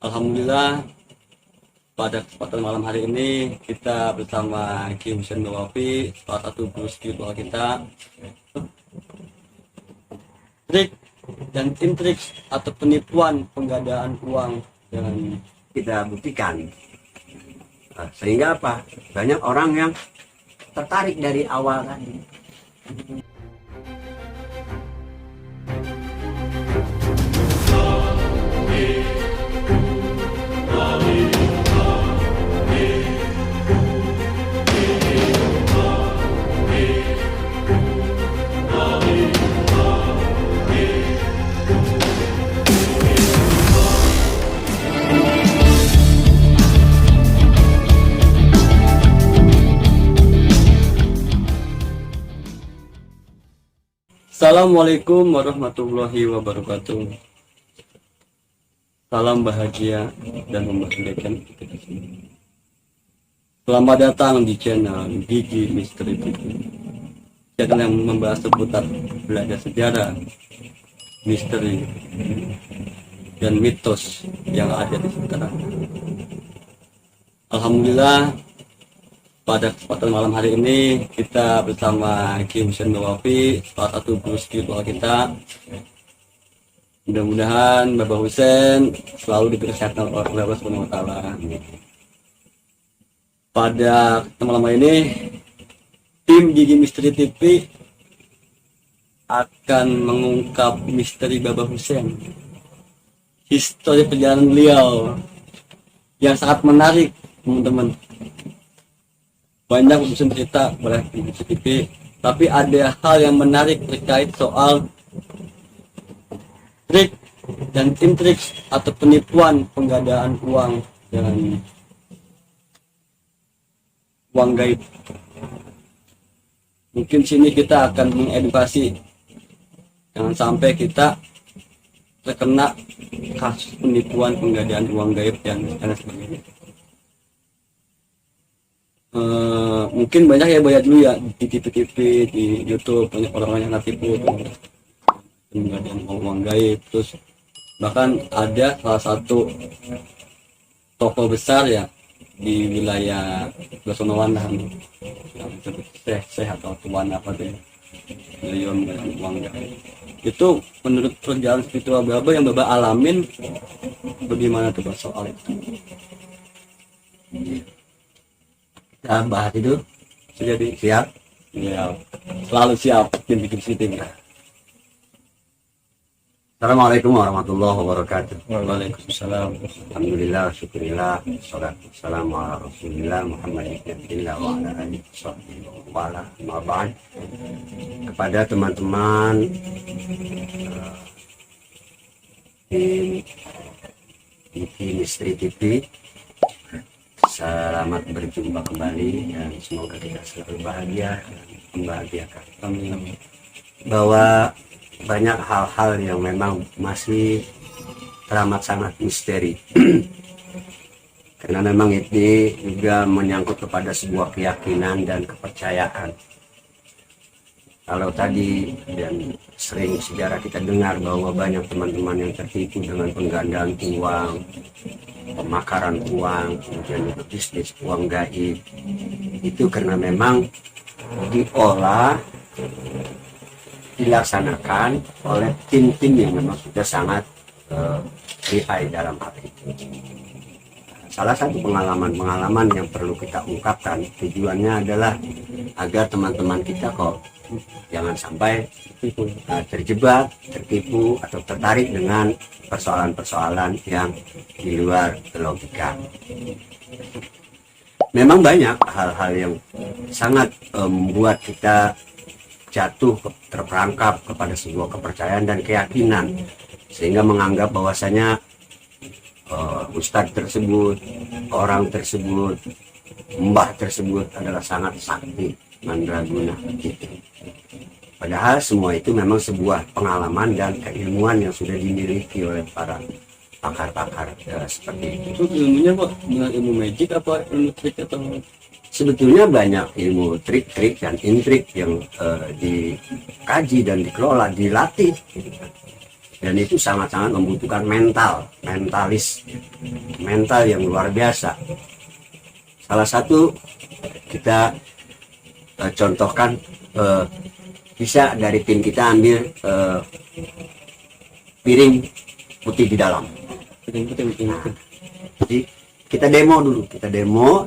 Alhamdulillah, pada kesempatan malam hari ini kita bersama Ki Hussein Bawafi, salah satu guru spiritual kita. Trik dan intrik atau penipuan penggadaan uang dan kita buktikan. Sehingga apa? Banyak orang yang tertarik dari awal tadi. Assalamualaikum warahmatullahi wabarakatuh. Salam bahagia dan membahagiakan kita semua. Selamat datang di channel Gigi Misteri TV, channel yang membahas seputar belajar sejarah, misteri, dan mitos yang ada di sekitar. Alhamdulillah, pada kesempatan malam hari ini kita bersama Ki Hussein Bawafi, salah satu guru spiritual kita. Mudah-mudahan Bapak Hussein selalu diberi kesehatan oleh Allah Subhanahu wa Ta'ala. Pada malam ini tim Gigi Misteri TV akan mengungkap misteri Bapak Hussein, histori perjalanan beliau yang sangat menarik, teman-teman. Banyak urusan cerita boleh di TV, tapi ada hal yang menarik terkait soal trik dan intrik atau penipuan penggadaan uang dan uang gaib. Mungkin sini kita akan mengedukasi, jangan sampai kita terkena kasus penipuan penggadaan uang gaib dan sebagainya. Mungkin banyak ya bayar dulu ya di TV-TV, di YouTube, banyak orang-orang yang natipu pengadaan uang gaib. Terus bahkan ada salah satu toko besar ya di wilayah Gasonawan yang disebut Syekh atau Tuan apa deh, milion uang gaib. Itu menurut perjalanan spiritual Baba yang Baba alamin, bagaimana tuh soal itu? Kita bahas itu. Jadi Siap? ya, selalu siap tim bikin siting ya. Assalamualaikum warahmatullahi wabarakatuh. Waalaikumsalam. Alhamdulillah, syukurillah, salatu wassalamu ala rasulillah Muhammad ibn Abdillah wa ala alihi wa ala ma'ba'an. Kepada teman-teman di Misteri TV, selamat berjumpa kembali dan semoga kita selalu bahagia dan membahagiakan. Amin. Bahwa banyak hal-hal yang memang masih teramat sangat misteri karena memang ini juga menyangkut kepada sebuah keyakinan dan kepercayaan. Kalau tadi dan sering sejarah kita dengar bahwa banyak teman-teman yang tertipu dengan penggandaan uang, pemakaran uang, kemudian bisnis uang gaib, itu karena memang diolah, dilaksanakan oleh tim-tim yang memang sudah sangat lihai dalam hal itu. Salah satu pengalaman yang perlu kita ungkapkan, tujuannya adalah agar teman-teman kita kok jangan sampai terjebak, tertipu, atau tertarik dengan persoalan-persoalan yang di luar logika. Memang banyak hal-hal yang sangat membuat kita jatuh terperangkap kepada sebuah kepercayaan dan keyakinan, sehingga menganggap bahwasanya ustadz tersebut, orang tersebut, mbah tersebut adalah sangat sakti, mandraguna gitu. Padahal semua itu memang sebuah pengalaman dan keilmuan yang sudah dimiliki oleh para pakar-pakar seperti itu. Itu ilmunya Pak dengan ilmu magic apa ilmu trik atau? Sebetulnya banyak ilmu trik-trik dan intrik yang dikaji dan dikelola, dilatih. dan itu sangat-sangat membutuhkan mental yang luar biasa. Salah satu kita contohkan, bisa dari tim kita ambil piring putih di dalam. Jadi kita demo dulu,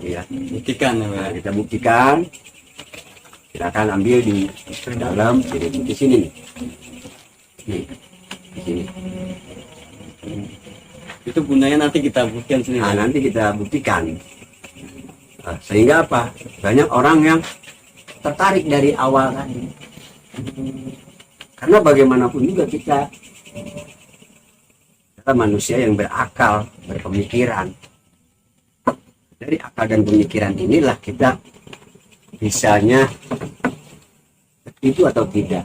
ya, buktikan ya Pak. nah, kita buktikan. Silakan ambil di dalam piring putih sini nih. Nih, di sini. Itu gunanya nanti kita buktikan sini. Nah, nanti kita buktikan. Nah, sehingga apa? Banyak orang yang tertarik dari awal tadi. Karena bagaimanapun juga kita manusia yang berakal, berpemikiran. Dari akal dan pemikiran inilah kita bisanya itu atau tidak.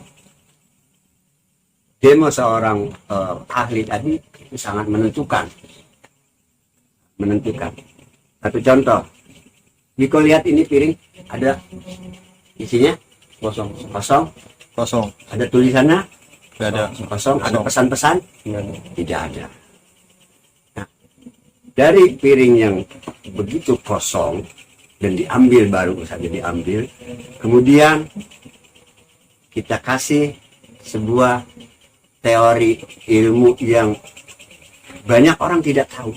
Demo seorang ahli tadi itu sangat menentukan. Satu contoh, Niko lihat ini piring ada isinya kosong. Ada tulisannya Nggak ada. kosong. Ada pesan-pesan Nggak ada. tidak ada. Nah, dari piring yang begitu kosong dan diambil, baru saja diambil, kemudian kita kasih sebuah teori ilmu yang banyak orang tidak tahu.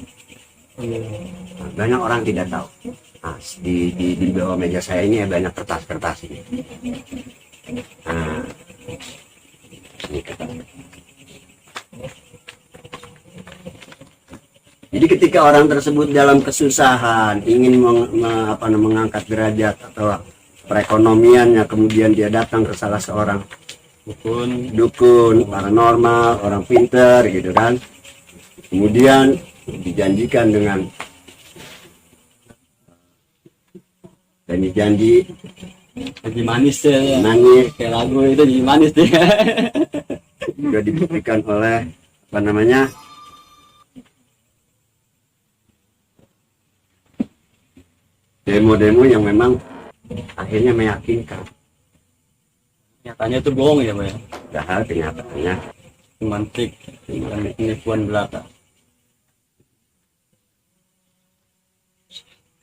Banyak orang tidak tahu. Nah, di bawah meja saya ini banyak kertas-kertas ini. Nah, ini kertas. Jadi ketika orang tersebut dalam kesusahan, ingin mengangkat derajat atau perekonomiannya, kemudian dia datang ke salah seorang dukun, paranormal, orang pinter gitu kan, kemudian dijanjikan dengan janji Jadi manis ya. manis, Kayak lagu itu jadi manis deh. juga dibuktikan oleh demo-demo yang memang akhirnya meyakinkan. Nyatanya itu bohong ya Pak ya. Padahal kenyataannya Cuman trik, penipuan belaka.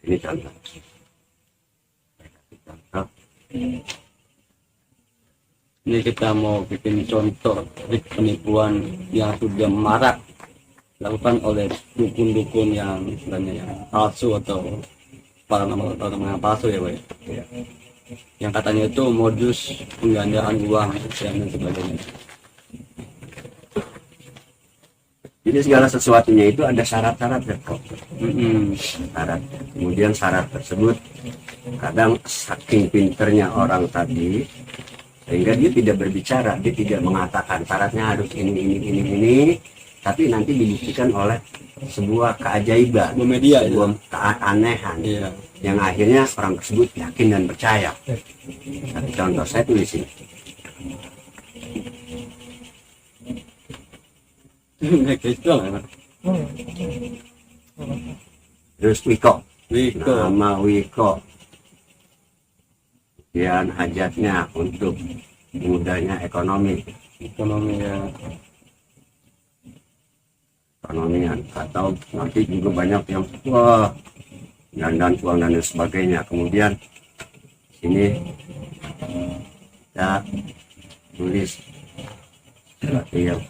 ini contoh. Ini kita mau bikin contoh trik penipuan yang sudah marak dilakukan oleh dukun-dukun yang sebenarnya yang palsu atau paranormal yang palsu ya Pak ya. Yang katanya itu modus penggandaan uang dan sebagainya. Jadi segala sesuatunya itu ada syarat-syarat ya, Prof. Syarat. Kemudian syarat tersebut kadang saking pinternya orang tadi sehingga dia tidak berbicara, dia tidak mengatakan syaratnya harus ini, tapi nanti dibuktikan oleh sebuah keajaiban, Sebuah media, sebuah keanehan, Iya. yang akhirnya orang tersebut yakin dan percaya. Satu contoh saya tulis ini. Terus Wiko. Nama Wiko. Kemudian hajatnya untuk mudahnya ekonomian atau nanti juga banyak yang dan uang dan sebagainya. Kemudian sini kita tulis sesuatu yang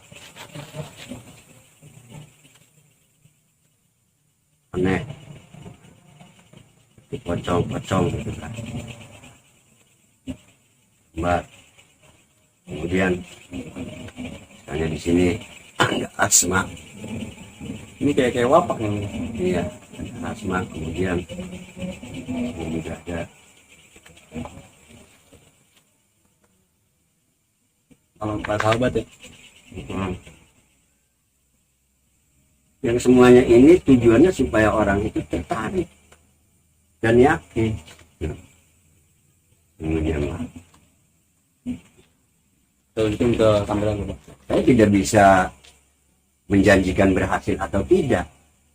aneh, pocong gitu kan. Mbak, kemudian misalnya di sini ada asma. Ini kayak wapak nih. Iya, ada asma. Kemudian ini juga ada Kalau para sahabat ya. yang semuanya ini tujuannya supaya orang itu tertarik dan yakin. Kemudian Itu ke kamera Pak. saya tidak bisa menjanjikan berhasil atau tidak.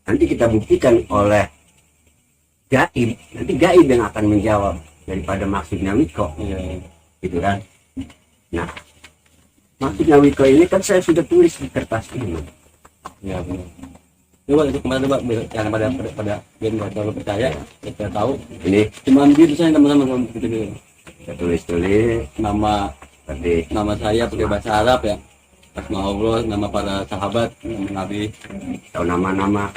Nanti kita buktikan oleh gaib. Nanti gaib yang akan menjawab daripada maksudnya Wiko, Iya. gitu kan. Nah, Maksudnya Wiko ini kan saya sudah tulis di kertas ini. Ya benar. Coba itu kemarin coba yang pada game nggak terlalu percaya, kita tahu. Ini Cuman gitu saya teman-teman gitu. saya tulis Nama saya pakai bahasa Arab ya. Asmaullah, nama para sahabat, nama Nabi, tahu nama-nama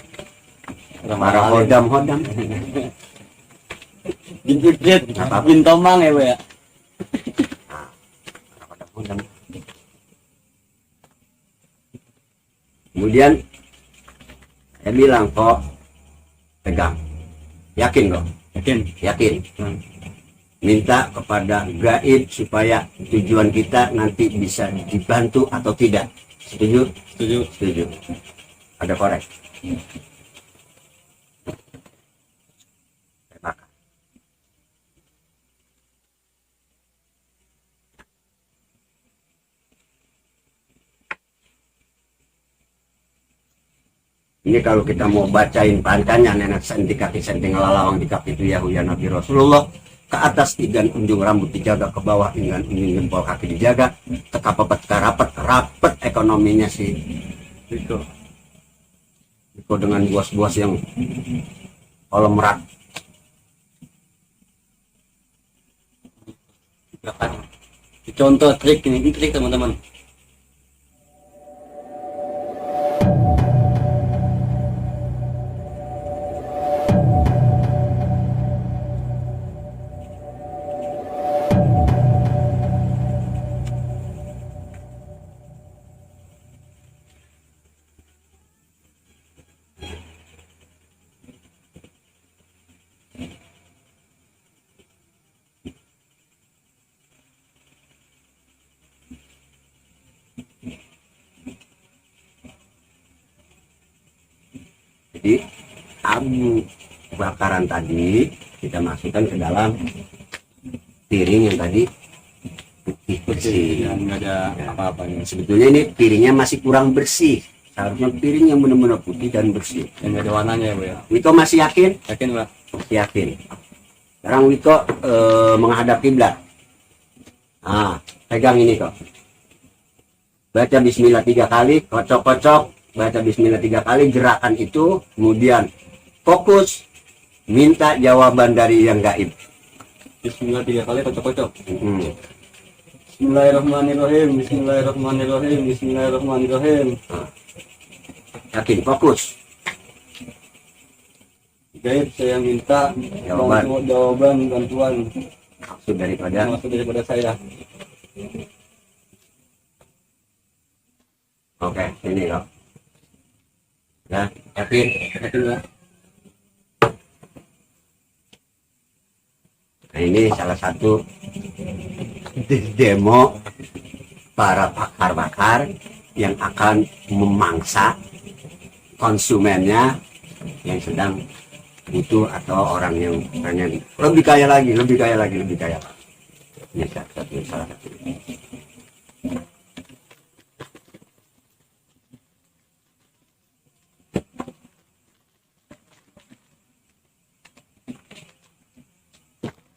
nama para alim. hodam-hodam. Bin Idrit, Apa? bin Tomang ya, Bu ya. Hodam. Kemudian saya bilang kok pegang, yakin kok, Yakin? yakin. Minta kepada gaib supaya tujuan kita nanti bisa dibantu atau tidak. Setuju? Setuju. Setuju. Ada korek. Saya bakar. Ini kalau kita mau bacain pancanya nenek senti kaki senti ngelalawang di kaki itu ya Nabi Rasulullah, ke atas igan unjung rambut dijaga, ke bawah igan unjung jempol kaki dijaga, teka pepet rapet ekonominya sih Itu. itu dengan buas-buas yang kolom rak. Contoh trik ini trik teman-teman. Jadi abu bakaran tadi kita masukkan ke dalam piring yang tadi putih bersih. Yang nggak ada apa-apanya. Sebetulnya ini piringnya masih kurang bersih. Seharusnya piring yang benar-benar putih dan bersih. Yang nggak ada warnanya ya, Bu ya. Wiko masih yakin? Yakin, Pak? Masih yakin. Sekarang Wiko menghadap kiblat. Nah, pegang ini kok. Baca bismillah 3 kali, kocok-kocok. Baca bismillah 3 kali, gerakan itu, kemudian fokus, minta jawaban dari yang gaib. Bismillah 3 kali kocok-kocok. Bismillahirrahmanirrahim. Bismillahirrahmanirrahim. Bismillahirrahmanirrahim. Yakin, fokus. Gaib, saya minta Jawaban. bantuan Maksud daripada saya. Oke, ini kok. Ya, yakin. Yakin, Pak? Nah, ini salah satu demo para bakar-bakar yang akan memangsa konsumennya yang sedang butuh atau orang yang pengen lebih kaya lagi. Ini salah satu.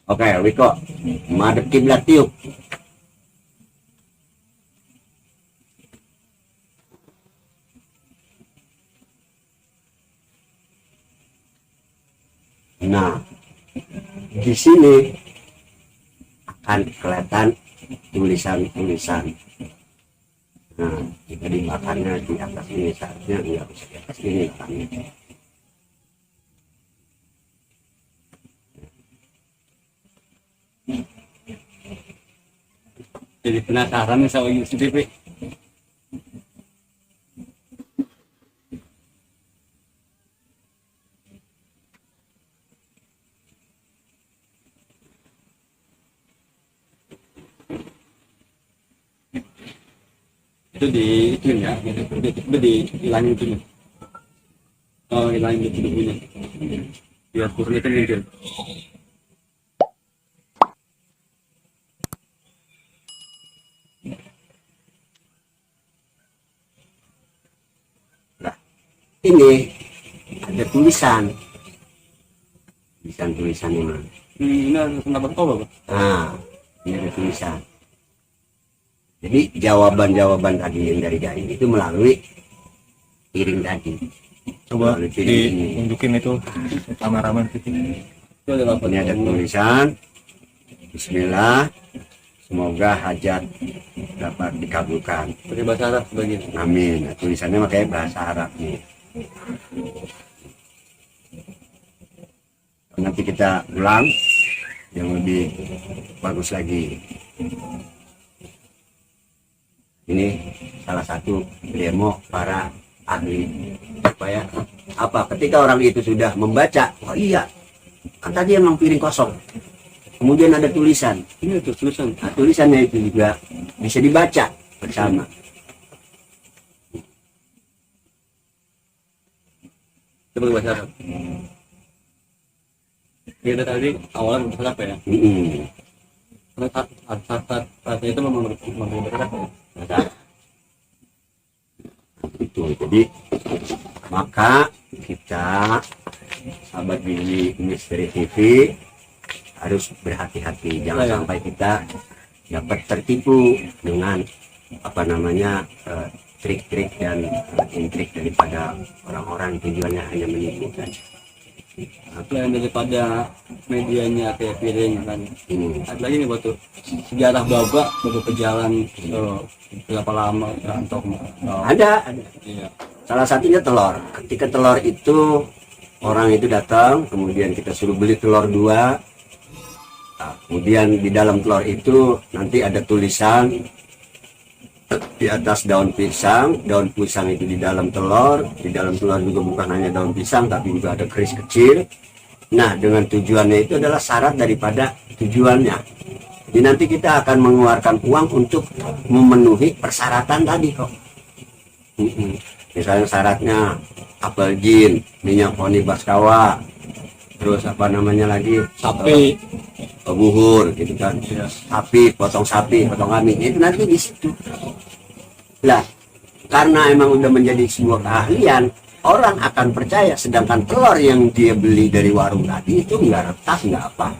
Oke, Wiko, madep kiblat tiup. Nah, di sini akan kelihatan tulisan-tulisan. Nah, jika dimakannya di atas ini, seharusnya nggak bisa di atas ini makannya. Jadi penasaran nih sama YouTube TV. Itu di itu ya, itu dihilangin itu. Oh, hilangin itu dulunya. Biar kurni itu muncul. Ini ada tulisan ini. Ini kenapa kau, Bapak? Nah, ini ada tulisan. Jadi jawaban-jawaban tadi yang dari gaib itu melalui piring tadi. Coba Melalui piring ini. ditunjukin itu kameramen gitu. Itu adalah Ini ada tulisan Bismillah, semoga hajat dapat dikabulkan. pakai bahasa Arab sebagian. Amin. Nah, tulisannya makanya bahasa Arab nih. Nanti kita ulang yang lebih bagus lagi. Ini salah satu demo para ahli supaya apa? Ketika orang itu sudah membaca, oh iya, kan tadi emang piring kosong. Kemudian ada tulisan. Ini tuh tulisan. Nah, tulisannya itu juga bisa dibaca bersama. Itu pakai bahasa Arab. Kita tadi awalnya bahasa Arab ya. Karena saat itu memang bahasa Arab ya. Nah, itu jadi maka kita sahabat Billy Misteri TV harus berhati-hati, jangan Ya. sampai kita dapat tertipu dengan apa namanya trik-trik dan intrik daripada orang-orang tujuannya hanya menipu kan. Selain daripada medianya kayak piring kan. Ini Ada lagi nih batu sejarah babak berjalan berapa lama untuk ada iya. salah satunya telur. Ketika telur itu orang itu datang, kemudian kita suruh beli telur 2. Nah, kemudian di dalam telur itu nanti ada tulisan di atas daun pisang itu di dalam telur juga bukan hanya daun pisang tapi juga ada keris kecil. Nah, dengan tujuannya itu adalah syarat daripada tujuannya. Jadi nanti kita akan mengeluarkan uang untuk memenuhi persyaratan tadi kok. Misalnya syaratnya apel jin, minyak poni baskawa, terus apa namanya lagi, Sapi buhur gitu kan, sapi, potong kambing, itu nanti di situ. Lah, karena emang udah menjadi sebuah keahlian, orang akan percaya. Sedangkan telur yang dia beli dari warung tadi itu nggak retak, nggak apa.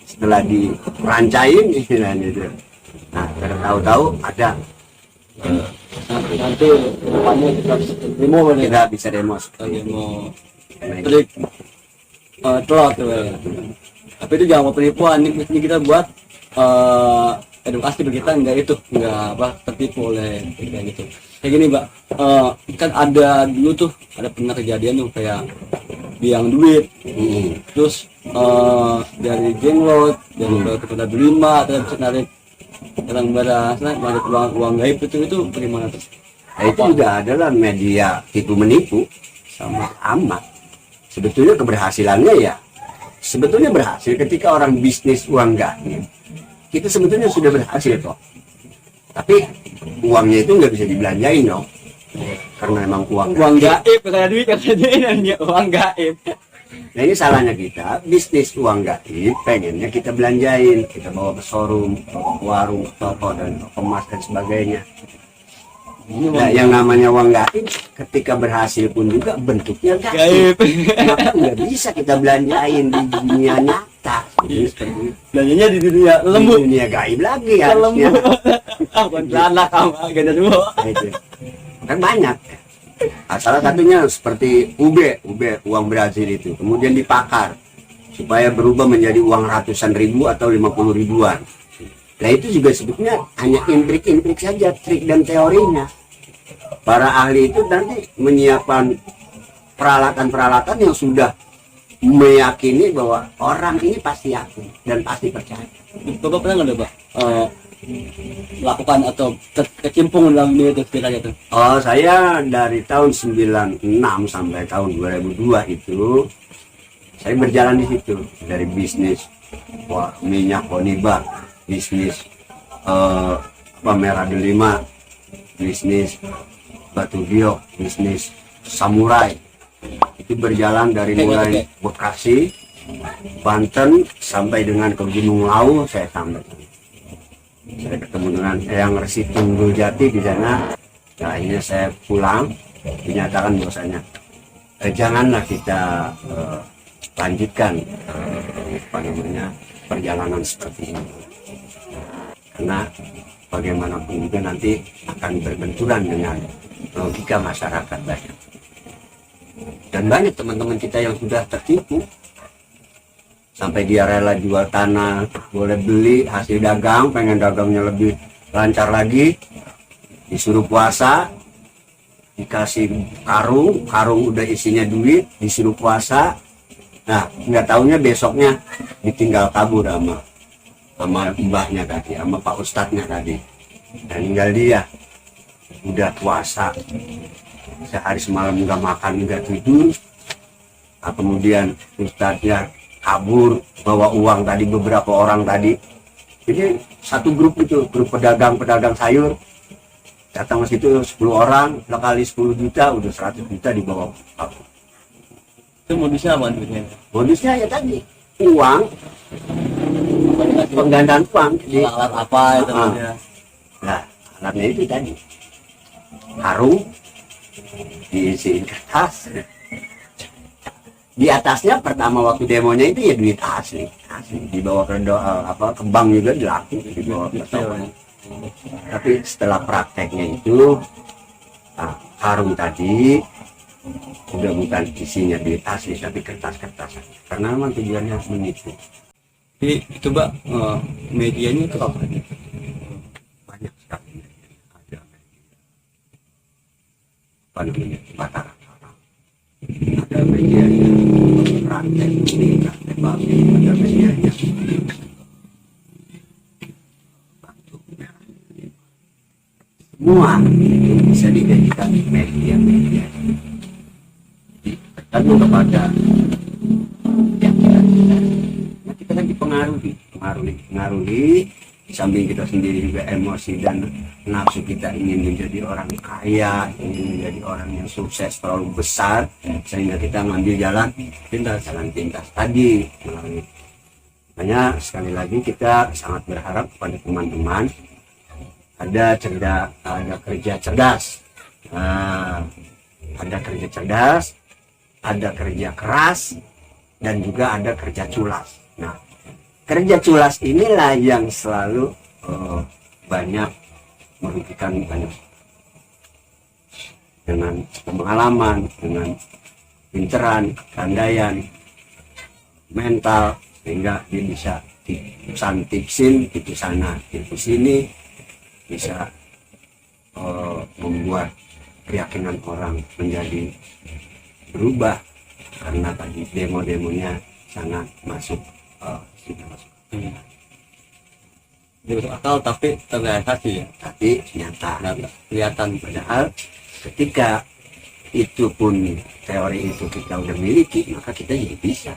Setelah dirancain istilahnya itu. Nah, tahu-tahu ada nanti depannya kita demo nih kita bisa demo demo trik telur tuh ya. Tapi itu jangan mau penipuan, ini kita buat edukasi bagi kita enggak tertipu oleh kayak gitu. Kayak gini Mbak, kan ada dulu tuh ada pernah kejadian tuh kayak biang duit, terus dari jenglot dari kepada berlima atau bisa narik uang gaib itu bagaimana tuh? Nah, itu juga adalah media tipu menipu sama amat. Sebetulnya keberhasilannya ya sebetulnya berhasil ketika orang bisnis uang gaib. Kita sebetulnya sudah berhasil kok. Tapi uangnya itu nggak bisa dibelanjain dong. Karena emang uang gaib kayak duit katanya uang gaib. Nah, ini salahnya kita, bisnis uang gaib pengennya kita belanjain, kita bawa ke showroom, bawa ke warung, ke toko dan kemas dan sebagainya. Nah, yang namanya uang gaib ketika berhasil pun juga bentuknya gaib. Maka nggak bisa kita belanjain di dunia nyata. Belanjanya di dunia Di dunia gaib lagi harusnya. anak sama agenda semua. Nah, itu. Kan banyak. Nah, salah satunya seperti uang Brazil itu, kemudian dipakar supaya berubah menjadi uang ratusan ribu atau 50 ribuan. Nah, itu juga sebetulnya hanya intrik-intrik saja, trik dan teorinya. Para ahli itu nanti menyiapkan peralatan-peralatan yang sudah meyakini bahwa orang ini pasti yakin dan pasti percaya. Bapak pernah nggak ada Pak lakukan atau kecimpung dalam dunia itu ceritanya tuh? Oh, saya dari tahun 96 sampai tahun 2002 itu saya berjalan di situ dari bisnis minyak Koniba, bisnis merah delima, bisnis batu biok, bisnis samurai. Itu berjalan dari mulai Bekasi, Banten sampai dengan ke Gunung Lawu saya sampai. Saya ketemu dengan Eyang Resi Tunggul Jati di sana. Nah, akhirnya saya pulang, dinyatakan bahwasanya janganlah kita lanjutkan apa namanya perjalanan seperti ini. karena bagaimanapun juga nanti akan berbenturan dengan logika masyarakat banyak. Dan banyak teman-teman kita yang sudah tertipu sampai dia rela jual tanah, boleh beli hasil dagang, pengen dagangnya lebih lancar lagi, disuruh puasa, dikasih karung udah isinya duit, disuruh puasa. Nah, nggak taunya besoknya ditinggal kabur sama mbahnya tadi, sama pak ustadznya tadi, dan tinggal dia udah puasa sehari semalam nggak makan nggak tidur. Nah, kemudian ustadznya kabur bawa uang tadi, beberapa orang tadi. Jadi satu grup itu, grup pedagang sayur datang ke situ 10 orang, kali 10 juta udah 100 juta dibawa kabur. Itu modusnya apa duitnya? Modusnya ya tadi uang, penggandaan uang. Jadi Alat apa itu maksudnya? nah, alatnya itu tadi karung diisiin kertas. Di atasnya pertama waktu demonya itu ya duit asli dibawa ke ke bank juga dilaku, dibawa ke toko. Tapi setelah prakteknya itu karung tadi udah bukan isinya duit asli tapi kertas-kertas, karena memang tujuannya menipu. Jadi itu Mbak, medianya itu apa? Banyak sekali ada apa namanya Batak, ada medianya rantai ini, rantai babi, ada medianya batu merah. Semua itu bisa dijadikan media. Jadi tergantung kepada yang kita kan dipengaruhi. Di samping kita sendiri juga emosi dan nafsu kita ingin menjadi orang kaya, ingin menjadi orang yang sukses terlalu besar, sehingga kita mengambil jalan pintas tadi. Makanya sekali lagi kita sangat berharap kepada teman-teman ada kerja cerdas, ada kerja cerdas, ada kerja keras, dan juga ada kerja culas. Nah, kerja culas inilah yang selalu banyak merugikan banyak, dengan pengalaman, dengan pinteran, kepandaian, mental, sehingga dia bisa tipsin itu sana, itu sini, bisa membuat keyakinan orang menjadi berubah karena tadi demo-demonya sangat masuk. Ini masuk akal tapi terrealisasi ya. Tapi nyata Kelihatan. padahal ketika itu pun teori itu kita udah miliki, maka kita jadi bisa.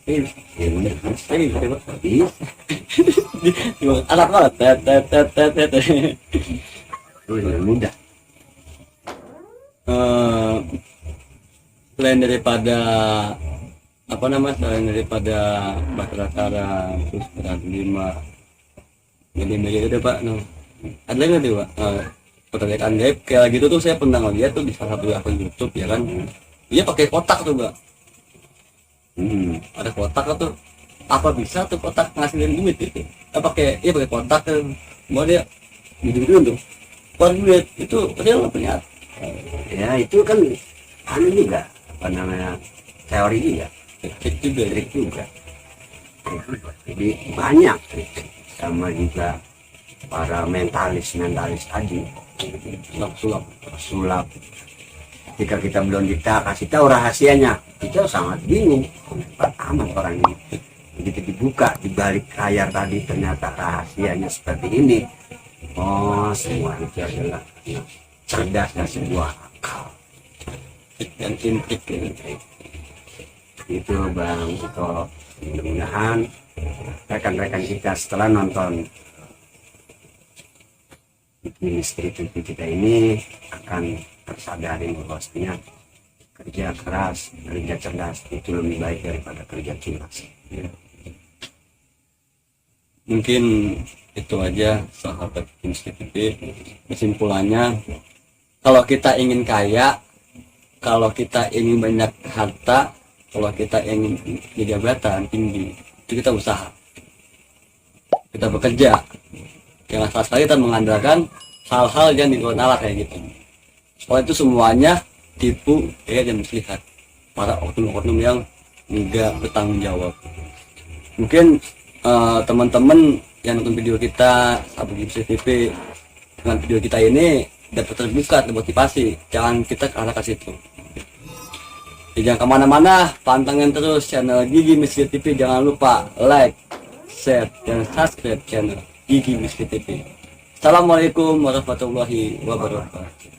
Ini Bisa. alat banget. Itu lebih mudah. Selain daripada selain daripada Batara terus berat 5 media itu Pak, ada lagi nggak Pak? Pertanyaan gaib kayak gitu tuh saya pernah ngeliat tuh di salah satu akun YouTube ya kan, dia pakai kotak tuh Pak. Ada kotak tuh, apa bisa tuh kotak ngasilin duit itu? Pakai kotak tuh, mau dia gitu tuh, keluar duit itu real punya. Ya itu kan juga teori juga. Trik juga. Jadi banyak trik, sama juga para mentalis tadi sulap. Jika kita belum kasih tahu rahasianya, kita sangat bingung. Amat orang ini begitu dibuka di balik layar tadi ternyata rahasianya seperti ini. Oh, semua itu adalah cerdasnya sebuah akal Dan intrik itu Bang Ito. Mudah-mudahan rekan-rekan kita setelah nonton ministry TV kita ini akan tersadari bahwasanya kerja keras, kerja cerdas itu lebih baik daripada kerja culas. Mungkin itu aja sahabat Ministry TV. Kesimpulannya, kalau kita ingin kaya, kalau kita ingin banyak harta, kalau kita ingin di jabatan tinggi, itu kita usaha, kita bekerja. jangan salah sekali kita mengandalkan hal-hal yang di luar nalar kayak gitu. Soalnya itu semuanya tipu dan muslihat para oknum-oknum yang enggak bertanggung jawab. Mungkin teman-teman yang nonton video kita Sahabat Gims TV dengan video kita ini dapat terbuka, termotivasi. Jangan kita ke arah ke situ. Jangan kemana-mana, pantengin terus channel Gigi Miskin TV. Jangan lupa like, share, dan subscribe channel Gigi Miskin TV. Assalamualaikum warahmatullahi wabarakatuh.